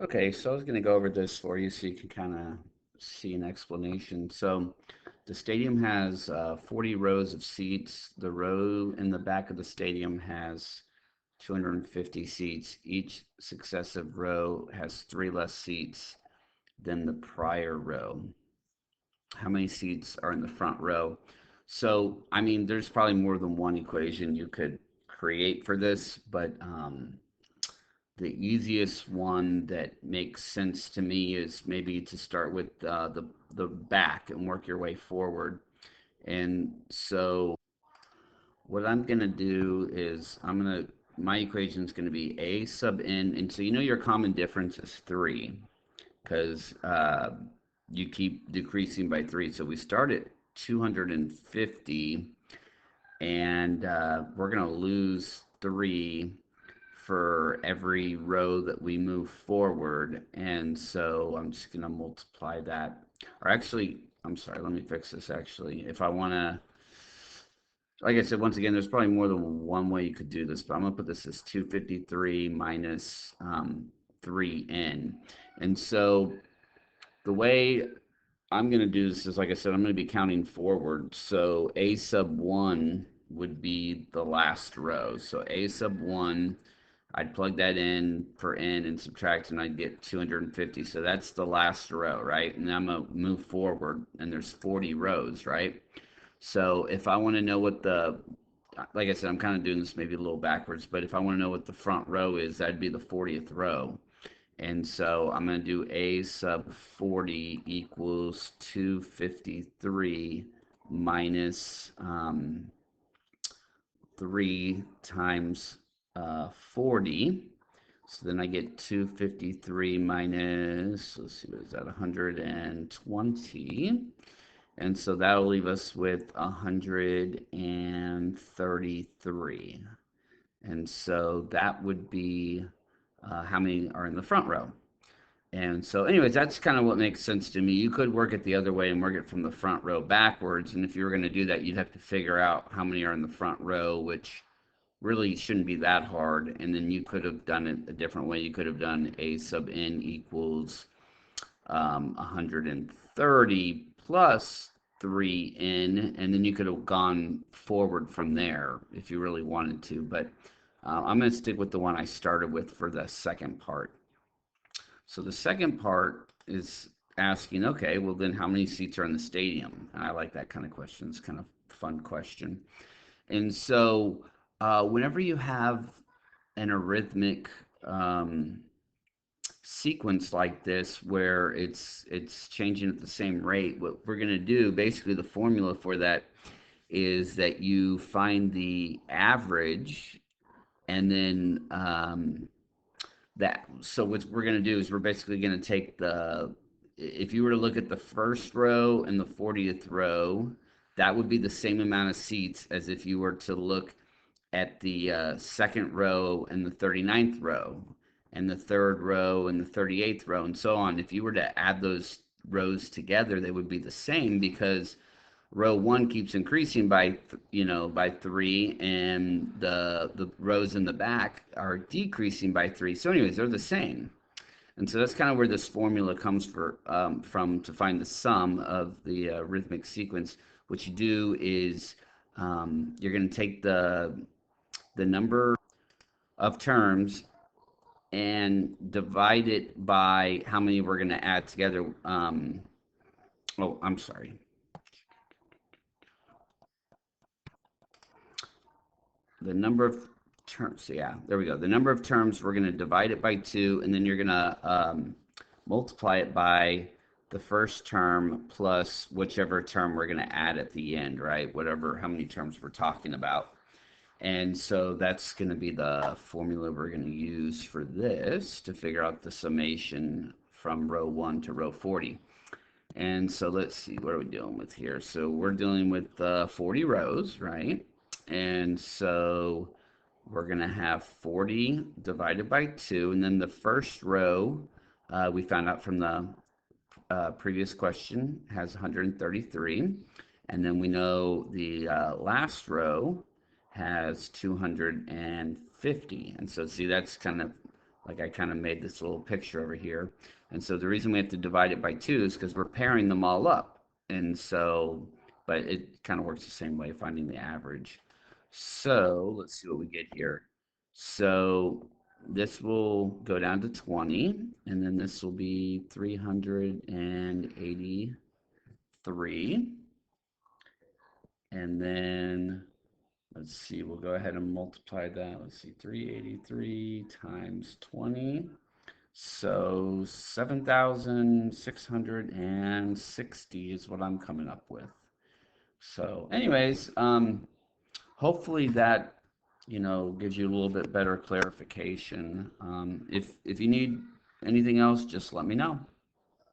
Okay, so I was going to go over this for you so you can kind of see an explanation. So the stadium has 40 rows of seats. The row in the back of the stadium has 250 seats. Each successive row has three less seats than the prior row. How many seats are in the front row? So, I mean, there's probably more than one equation you could create for this, but the easiest one that makes sense to me is maybe to start with the back and work your way forward. And so what I'm gonna do is my equation is gonna be a sub n, and so you know your common difference is three because you keep decreasing by three. So we start at 250, and we're gonna lose three for every row that we move forward. And so I'm just going to multiply that. Or actually, I'm sorry, let me fix this actually. If I want to, like I said, once again, there's probably more than one way you could do this, but I'm going to put this as 253 minus 3n. And so the way I'm going to do this is, like I said, I'm going to be counting forward. So a sub 1 would be the last row. So a sub 1, I'd plug that in for n and subtract, and I'd get 250. So that's the last row, right? And I'm going to move forward, and there's 40 rows, right? So if I want to know what like I said, I'm kind of doing this maybe a little backwards, but if I want to know what the front row is, that'd be the 40th row. And so I'm going to do a sub 40 equals 253 minus 3 times 40. So then I get 253 minus, let's see, what is that, 120. And so that'll leave us with 133. And so that would be how many are in the front row. And so, anyways, that's kind of what makes sense to me. You could work it the other way and work it from the front row backwards. And if you were going to do that, you'd have to figure out how many are in the front row, which really shouldn't be that hard. And then you could have done it a different way. You could have done a sub n equals 130 plus 3n, and then you could have gone forward from there if you really wanted to. But I'm going to stick with the one I started with for the second part. So the second part is asking, okay, well, then how many seats are in the stadium? And I like that kind of question. It's kind of a fun question. And so whenever you have an arithmetic um, sequence like this where it's changing at the same rate, what we're going to do, basically the formula for that is that you find the average, and then that so what we're going to do is we're basically going to take the if you were to look at the first row and the 40th row, that would be the same amount of seats as if you were to look at the second row and the 39th row and the third row and the 38th row and so on. If you were to add those rows together, they would be the same because row one keeps increasing by by three, and the rows in the back are decreasing by three. So anyways, they're the same. And so that's kind of where this formula comes from to find the sum of the rhythmic sequence. What you do is you're going to take the number of terms and divide it by how many we're going to add together. Oh, I'm sorry. The number of terms. So yeah, there we go. The number of terms, we're going to divide it by two, and then you're going to multiply it by the first term plus whichever term we're going to add at the end, right? Whatever, how many terms we're talking about. And so that's going to be the formula we're going to use for this to figure out the summation from row 1 to row 40. And so let's see, what are we dealing with here? So we're dealing with 40 rows, right? And so we're going to have 40 divided by 2. And then the first row, we found out from the previous question, has 133. And then we know the last row has 250. And so, see, that's kind of like I kind of made this little picture over here. And so the reason we have to divide it by 2 is because we're pairing them all up. And so, but it kind of works the same way, finding the average. So let's see what we get here. So this will go down to 20, and then this will be 383. And then let's see, we'll go ahead and multiply that. Let's see, 383 times 20. So 7,660 is what I'm coming up with. So anyways, hopefully that, gives you a little bit better clarification. If you need anything else, just let me know.